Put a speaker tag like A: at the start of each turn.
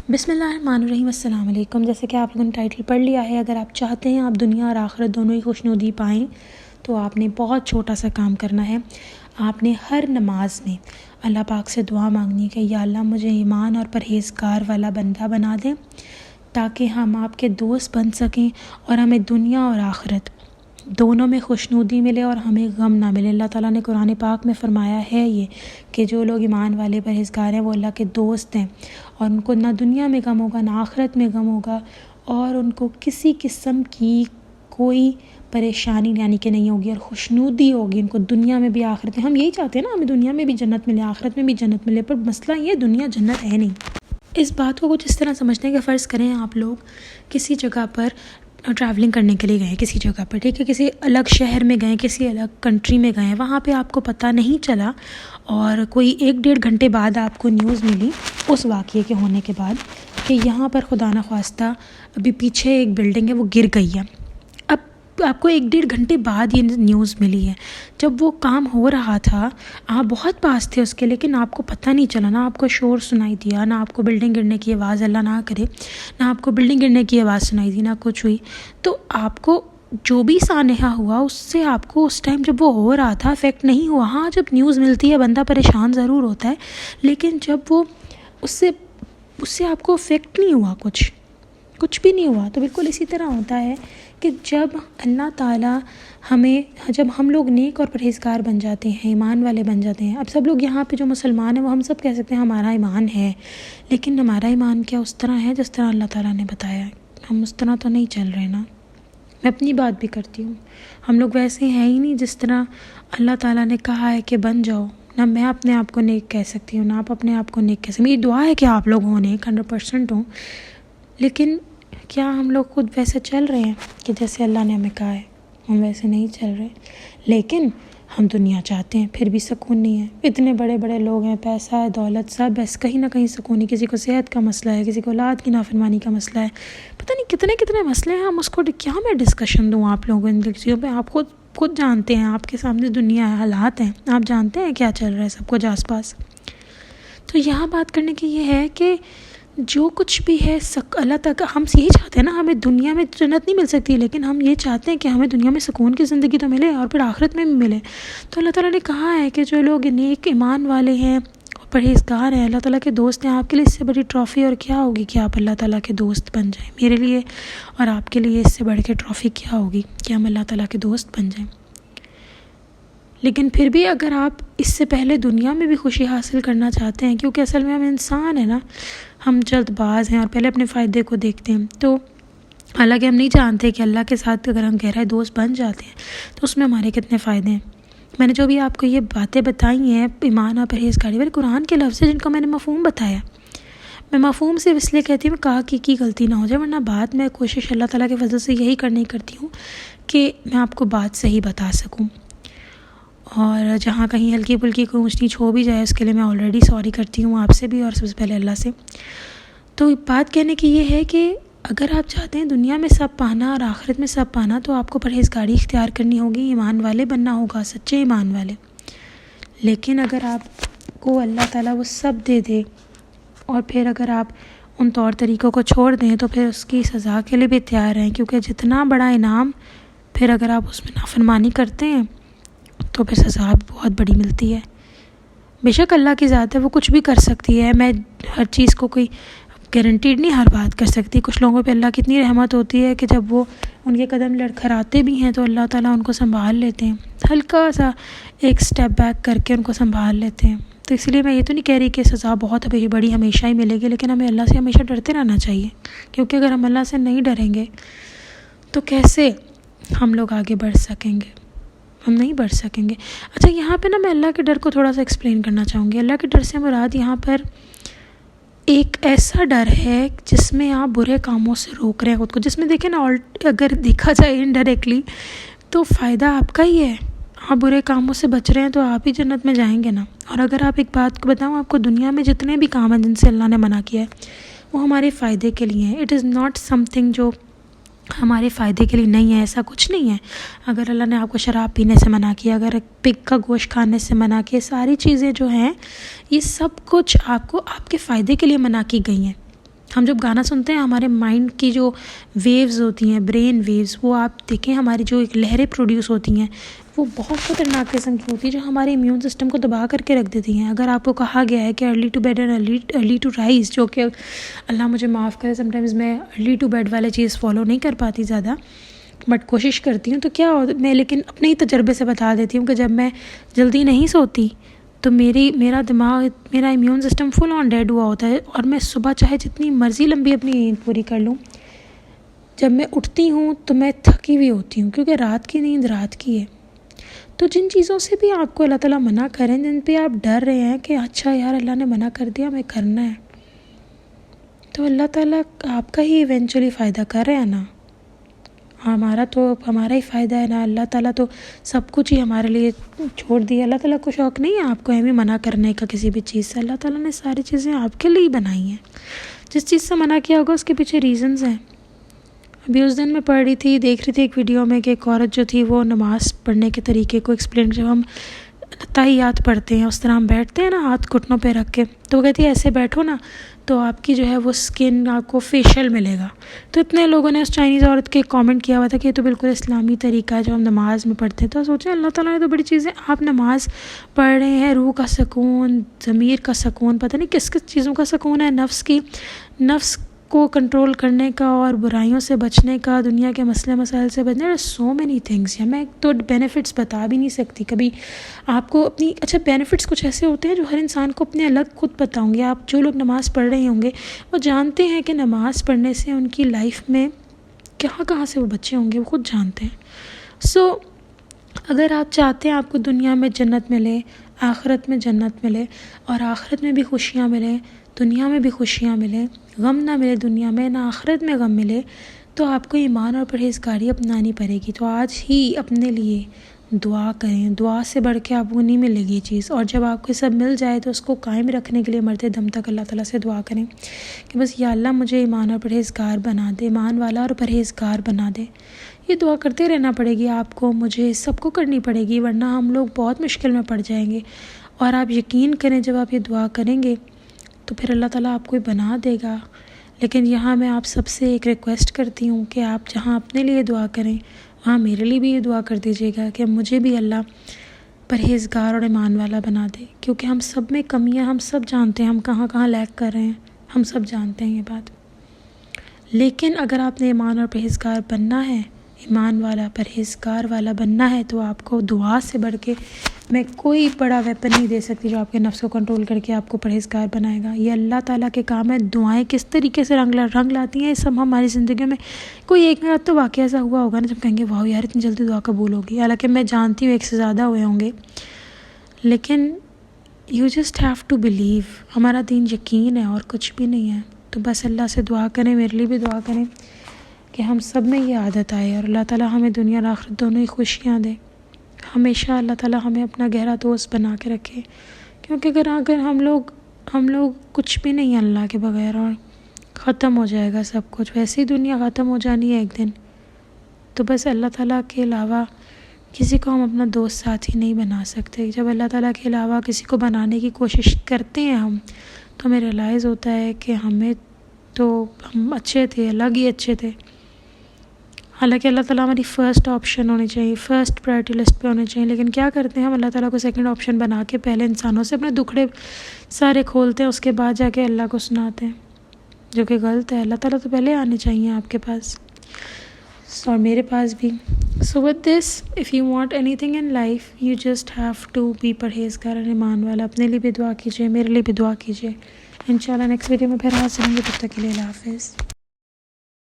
A: بسم اللہ الرحمن الرحیم۔ السلام علیکم۔ جیسے کہ آپ لوگوں نے ٹائٹل پڑھ لیا ہے، اگر آپ چاہتے ہیں آپ دنیا اور آخرت دونوں ہی خوشنودی پائیں تو آپ نے بہت چھوٹا سا کام کرنا ہے۔ آپ نے ہر نماز میں اللہ پاک سے دعا مانگنی کہ یا اللہ مجھے ایمان اور پرہیزگار والا بندہ بنا دیں تاکہ ہم آپ کے دوست بن سکیں اور ہمیں دنیا اور آخرت دونوں میں خوشنودی ملے اور ہمیں غم نہ ملے۔ اللہ تعالیٰ نے قرآن پاک میں فرمایا ہے یہ کہ جو لوگ ایمان والے پرہیزگار ہیں وہ اللہ کے دوست ہیں اور ان کو نہ دنیا میں غم ہوگا نہ آخرت میں غم ہوگا اور ان کو کسی قسم کی کوئی پریشانی یعنی کہ نہیں ہوگی اور خوشنودی ہوگی ان کو دنیا میں بھی آخرت میں۔ ہم یہی چاہتے ہیں نا، ہمیں دنیا میں بھی جنت ملے آخرت میں بھی جنت ملے، پر مسئلہ یہ دنیا جنت ہے نہیں۔ اس بات کو کچھ اس طرح سمجھتے ہیں کہ فرض کریں آپ لوگ کسی جگہ پر ٹریولنگ کرنے کے لیے گئے، کسی جگہ پر، ٹھیک ہے، کسی الگ شہر میں گئے، کسی الگ کنٹری میں گئے، وہاں پہ آپ کو پتہ نہیں چلا اور کوئی 1-1.5 گھنٹے بعد آپ کو نیوز ملی اس واقعے کے ہونے کے بعد کہ یہاں پر خدا نخواستہ ابھی پیچھے ایک بلڈنگ ہے وہ گر گئی ہے۔ اب آپ کو 1-1.5 گھنٹے بعد یہ نیوز ملی ہے، جب وہ کام ہو رہا تھا آپ بہت پاس تھے اس کے، لیکن آپ کو پتہ نہیں چلا، نہ آپ کو شور سنائی دیا، نہ آپ کو بلڈنگ گرنے کی آواز، اللہ نہ کرے، نہ آپ کو بلڈنگ گرنے کی آواز سنائی دی، نہ کچھ ہوئی، تو آپ کو جو بھی سانحہ ہوا اس سے آپ کو اس ٹائم جب وہ ہو رہا تھا افیکٹ نہیں ہوا۔ ہاں جب نیوز ملتی ہے بندہ پریشان ضرور ہوتا ہے، لیکن جب وہ اس سے آپ کو افیکٹ نہیں ہوا، کچھ بھی نہیں ہوا۔ تو بالکل اسی طرح ہوتا ہے کہ جب اللہ تعالیٰ جب ہم لوگ نیک اور پرہیزگار بن جاتے ہیں، ایمان والے بن جاتے ہیں، اب سب لوگ یہاں پہ جو مسلمان ہیں وہ ہم سب کہہ سکتے ہیں ہمارا ایمان ہے، لیکن ہمارا ایمان کیا اس طرح ہے جس طرح اللہ تعالیٰ نے بتایا ہے؟ ہم اس طرح تو نہیں چل رہے نا۔ میں اپنی بات بھی کرتی ہوں، ہم لوگ ویسے ہیں ہی نہیں جس طرح اللہ تعالیٰ نے کہا ہے کہ بن جاؤ۔ نہ میں اپنے آپ کو نیک کہہ سکتی ہوں، نہ آپ اپنے آپ کو نیک کہہ سکتے۔ میری دعا ہے کہ آپ لوگ ہوں نیک 100% ہوں، لیکن کیا ہم لوگ خود ویسے چل رہے ہیں کہ جیسے اللہ نے ہمیں کہا ہے؟ ہم ویسے نہیں چل رہے، لیکن ہم دنیا چاہتے ہیں پھر بھی سکون نہیں ہے۔ اتنے بڑے بڑے لوگ ہیں، پیسہ ہے، دولت، سب ہے، کہیں نہ کہیں سکون نہیں۔ کسی کو صحت کا مسئلہ ہے، کسی کو اولاد کی نافرمانی کا مسئلہ ہے، پتہ نہیں کتنے مسئلے ہیں۔ ہم اس کو کیا میں ڈسکشن دوں آپ لوگوں ان چیزوں پہ؟ آپ خود جانتے ہیں، آپ کے سامنے دنیا ہے، حالات ہیں، آپ جانتے ہیں کیا چل رہا ہے سب کچھ آس پاس۔ تو یہاں بات کرنے کی یہ ہے کہ جو کچھ بھی ہے اللہ تک ہم یہی چاہتے ہیں نا، ہمیں دنیا میں جنت نہیں مل سکتی، لیکن ہم یہ چاہتے ہیں کہ ہمیں دنیا میں سکون کی زندگی تو ملے اور پھر آخرت میں بھی ملے۔ تو اللہ تعالیٰ نے کہا ہے کہ جو لوگ نیک ایمان والے ہیں اور پرہیزگار ہیں، اللہ تعالیٰ کے دوست ہیں، آپ کے لیے اس سے بڑی ٹرافی اور کیا ہوگی کہ آپ اللہ تعالیٰ کے دوست بن جائیں۔ میرے لیے اور آپ کے لیے اس سے بڑھ کے ٹرافی کیا ہوگی کہ ہم اللہ تعالیٰ کے دوست بن جائیں۔ لیکن پھر بھی اگر آپ اس سے پہلے دنیا میں بھی خوشی حاصل کرنا چاہتے ہیں، کیونکہ اصل میں ہم انسان ہیں نا، ہم جلد باز ہیں اور پہلے اپنے فائدے کو دیکھتے ہیں، تو حالانکہ ہم نہیں جانتے کہ اللہ کے ساتھ اگر ہم گہرا دوست بن جاتے ہیں تو اس میں ہمارے کتنے فائدے ہیں۔ میں نے جو بھی آپ کو یہ باتیں بتائی ہیں ایمان اور پرہیزگاری والے، قرآن کے لفظ ہیں جن کو میں نے مفہوم بتایا۔ میں مفہوم سے اس لیے کہتی ہوں کہا کی غلطی نہ ہو جائے، ورنہ بات میں کوشش اللہ تعالیٰ کے فضل سے یہی کرتی ہوں کہ میں آپ کو بات صحیح بتا سکوں، اور جہاں کہیں ہلکی پھلکی کوئی اونچ نیچ ہو بھی جائے اس کے لیے میں آلریڈی سوری کرتی ہوں آپ سے بھی اور سب سے پہلے اللہ سے۔ تو بات کہنے کی یہ ہے کہ اگر آپ چاہتے ہیں دنیا میں سب پانا اور آخرت میں سب پانا تو آپ کو پرہیزگاری اختیار کرنی ہوگی، ایمان والے بننا ہوگا، سچے ایمان والے۔ لیکن اگر آپ کو اللہ تعالیٰ وہ سب دے دے اور پھر اگر آپ ان طور طریقوں کو چھوڑ دیں تو پھر اس کی سزا کے لیے بھی تیار ہیں، کیونکہ جتنا بڑا انعام پھر اگر آپ اس میں نافرمانی کرتے ہیں تو پھر سزا بھی بہت بڑی ملتی ہے۔ بے شک اللہ کی ذات ہے، وہ کچھ بھی کر سکتی ہے، میں ہر چیز کو کوئی گارنٹیڈ نہیں ہر بات کر سکتی۔ کچھ لوگوں پہ اللہ کی اتنی رحمت ہوتی ہے کہ جب وہ ان کے قدم لڑکھڑاتے بھی ہیں تو اللہ تعالیٰ ان کو سنبھال لیتے ہیں، ہلکا سا ایک سٹیپ بیک کر کے ان کو سنبھال لیتے ہیں۔ تو اس لیے میں یہ تو نہیں کہہ رہی کہ سزا بہت بڑی ہمیشہ ہی ملے گی، لیکن ہمیں اللہ سے ہمیشہ ڈرتے رہنا چاہیے، کیونکہ اگر ہم اللہ سے نہیں ڈریں گے تو کیسے ہم لوگ آگے بڑھ سکیں گے؟ ہم نہیں بڑھ سکیں گے۔ اچھا یہاں پہ نا میں اللہ کے ڈر کو تھوڑا سا ایکسپلین کرنا چاہوں گی۔ اللہ کے ڈر سے مراد یہاں پر ایک ایسا ڈر ہے جس میں آپ برے کاموں سے روک رہے ہیں خود کو، جس میں دیکھیں نا اگر دیکھا جائے انڈائریکٹلی تو فائدہ آپ کا ہی ہے۔ آپ برے کاموں سے بچ رہے ہیں تو آپ ہی جنت میں جائیں گے نا۔ اور اگر آپ ایک بات کو بتاؤں، آپ کو دنیا میں جتنے بھی کام ہیں جن سے اللہ نے منع کیا ہے وہ ہمارے فائدے کے لیے ہیں۔ It is not some thing جو ہمارے فائدے کے لیے نہیں ہے، ایسا کچھ نہیں ہے۔ اگر اللہ نے آپ کو شراب پینے سے منع کیا، اگر پگ کا گوشت کھانے سے منع کیا، ساری چیزیں جو ہیں یہ سب کچھ آپ کو آپ کے فائدے کے لیے منع کی گئی ہیں۔ ہم جب گانا سنتے ہیں ہمارے مائنڈ کی جو ویوز ہوتی ہیں، برین ویوز، وہ آپ دیکھیں ہماری جو ایک لہریں پروڈیوس ہوتی ہیں وہ بہت خطرناک قسم کی ہوتی ہے، جو ہمارے امیون سسٹم کو دبا کر کے رکھ دیتی ہیں۔ اگر آپ کو کہا گیا ہے کہ early to bed and early to rise, جو کہ اللہ مجھے معاف کرے سم ٹائمز میں ارلی ٹو بیڈ والی چیز فالو نہیں کر پاتی زیادہ، بٹ کوشش کرتی ہوں، تو کیا میں لیکن اپنے ہی تجربے سے بتا دیتی ہوں کہ جب میں جلدی نہیں سوتی تو میرا دماغ، میرا امیون سسٹم فل آن ڈیڈ ہوا ہوتا ہے، اور میں صبح چاہے جتنی مرضی لمبی اپنی نیند پوری کر لوں، جب میں اٹھتی ہوں تو میں تھکی ہوئی ہوتی ہوں، کیونکہ رات کی نیند رات کی ہے۔ تو جن چیزوں سے بھی آپ کو اللہ تعالیٰ منع کریں، جن پہ آپ ڈر رہے ہیں کہ اچھا یار اللہ نے منع کر دیا، ہمیں کرنا ہے، تو اللہ تعالیٰ آپ کا ہی ایونچولی فائدہ کر رہے ہیں نا، ہمارا ہی فائدہ ہے نا۔ اللہ تعالیٰ تو سب کچھ ہی ہمارے لیے چھوڑ دیا۔ اللہ تعالیٰ کو شوق نہیں ہے آپ کو ہمیں منع کرنے کا کسی بھی چیز سے، اللہ تعالیٰ نے ساری چیزیں آپ کے لیے بنائی ہیں۔ جس چیز سے منع کیا ہوگا اس کے پیچھے ریزنز ہیں۔ ابھی اس دن میں پڑھ رہی تھی، دیکھ رہی تھی ایک ویڈیو میں کہ ایک عورت جو تھی وہ نماز پڑھنے کے طریقے کو ایکسپلین، جب ہم تحیات پڑھتے ہیں اس طرح ہم بیٹھتے ہیں نا ہاتھ گھٹنوں پہ رکھ کے، تو وہ کہتی ہے ایسے بیٹھو نا تو آپ کی جو ہے وہ سکن آپ کو فیشیل ملے گا۔ تو اتنے لوگوں نے اس چائنیز عورت کے کامنٹ کیا ہوا تھا کہ یہ تو بالکل اسلامی طریقہ ہے جو ہم نماز میں پڑھتے ہیں۔ تو سوچیں اللہ تعالیٰ نے تو بڑی چیزیں، آپ نماز پڑھ رہے ہیں، روح کا سکون، ضمیر کا سکون، پتہ نہیں کس کس چیزوں کا سکون ہے، نفس کو کنٹرول کرنے کا اور برائیوں سے بچنے کا، دنیا کے مسئلے مسائل سے بچنے کا، سو مینی تھنگس ہیں۔ میں تو بینیفٹس بتا بھی نہیں سکتی کبھی آپ کو اپنی۔ اچھا بینیفٹس کچھ ایسے ہوتے ہیں جو ہر انسان کو اپنے الگ خود پتہ ہوں گے۔ آپ جو لوگ نماز پڑھ رہے ہوں گے وہ جانتے ہیں کہ نماز پڑھنے سے ان کی لائف میں کہاں سے وہ بچے ہوں گے، وہ خود جانتے ہیں۔ سو اگر آپ چاہتے ہیں آپ کو دنیا میں جنت ملے، آخرت میں جنت ملے، اور آخرت میں بھی خوشیاں ملے، دنیا میں بھی خوشیاں ملے، غم نہ ملے دنیا میں نہ آخرت میں غم ملے، تو آپ کو ایمان اور پرہیزگاری اپنانی پڑے گی۔ تو آج ہی اپنے لیے دعا کریں، دعا سے بڑھ کے آپ کو نہیں ملے گی چیز، اور جب آپ کو سب مل جائے تو اس کو قائم رکھنے کے لیے مرتے دم تک اللہ تعالیٰ سے دعا کریں کہ بس یا اللہ مجھے ایمان اور پرہیزگار بنا دے، ایمان والا اور پرہیزگار بنا دے۔ یہ دعا کرتے رہنا پڑے گی آپ کو، مجھے، سب کو کرنی پڑے گی، ورنہ ہم لوگ بہت مشکل میں پڑ جائیں گے۔ اور آپ یقین کریں جب آپ یہ دعا کریں گے تو پھر اللہ تعالیٰ آپ کو بنا دے گا۔ لیکن یہاں میں آپ سب سے ایک ریکویسٹ کرتی ہوں کہ آپ جہاں اپنے لیے دعا کریں وہاں میرے لیے بھی یہ دعا کر دیجیے گا کہ مجھے بھی اللہ پرہیزگار اور ایمان والا بنا دے، کیونکہ ہم سب میں کمیاں، ہم سب جانتے ہیں ہم کہاں لیک کر رہے ہیں، ہم سب جانتے ہیں یہ بات۔ لیکن اگر آپ نے ایمان اور پرہیزگار بننا ہے، ایمان والا پرہیزگار والا بننا ہے، تو آپ کو دعا سے بڑھ کے میں کوئی بڑا ویپن نہیں دے سکتی جو آپ کے نفس کو کنٹرول کر کے آپ کو پرہیزگار بنائے گا۔ یہ اللہ تعالیٰ کے کام ہے۔ دعائیں کس طریقے سے رنگ لاتی ہیں، یہ سب ہماری زندگیوں میں کوئی ایک مرتبہ تو واقعہ ایسا ہوا ہوگا نا جب کہیں گے واہ یار اتنی جلدی دعا قبول ہوگی، حالانکہ میں جانتی ہوں ایک سے زیادہ ہوئے ہوں گے، لیکن you just have to believe. ہمارا دین یقین ہے اور کچھ بھی نہیں ہے۔ تو بس اللہ سے دعا کریں، میرے لیے بھی دعا کریں کہ ہم سب میں یہ عادت آئے، اور اللہ تعالیٰ ہمیں دنیا اور آخرت دونوں ہی خوشیاں دے۔ ہمیشہ اللہ تعالیٰ ہمیں اپنا گہرا دوست بنا کے رکھے، کیونکہ اگر ہم لوگ کچھ بھی نہیں ہیں اللہ کے بغیر، اور ختم ہو جائے گا سب کچھ، ویسے ہی دنیا ختم ہو جانی ہے ایک دن، تو بس اللہ تعالیٰ کے علاوہ کسی کو ہم اپنا دوست ساتھی نہیں بنا سکتے۔ جب اللہ تعالیٰ کے علاوہ کسی کو بنانے کی کوشش کرتے ہیں ہم، تو ہمیں ریئلائز ہوتا ہے کہ ہم اچھے تھے، الگ ہی اچھے تھے۔ حالانکہ اللہ تعالیٰ ہماری فرسٹ آپشن ہونی چاہیے، فرسٹ پرائرٹی لسٹ پہ ہونے چاہیے، لیکن کیا کرتے ہیں ہم اللہ تعالیٰ کو سیکنڈ آپشن بنا کے پہلے انسانوں سے اپنے دکھڑے سارے کھولتے ہیں، اس کے بعد جا کے اللہ کو سناتے ہیں، جو کہ غلط ہے۔ اللہ تعالیٰ تو پہلے آنے چاہیے آپ کے پاس، اور میرے پاس بھی۔ So with this, if you want anything in life, you just have to be پرہیزگار اور ایمان والا۔ اپنے لیے بھی دعا کیجیے، میرے لیے بھی دعا کیجیے۔ انشاءاللہ نیکسٹ ویڈیو میں پھر حاضر ہوں گے، تب تک کے لیے اللہ حافظ۔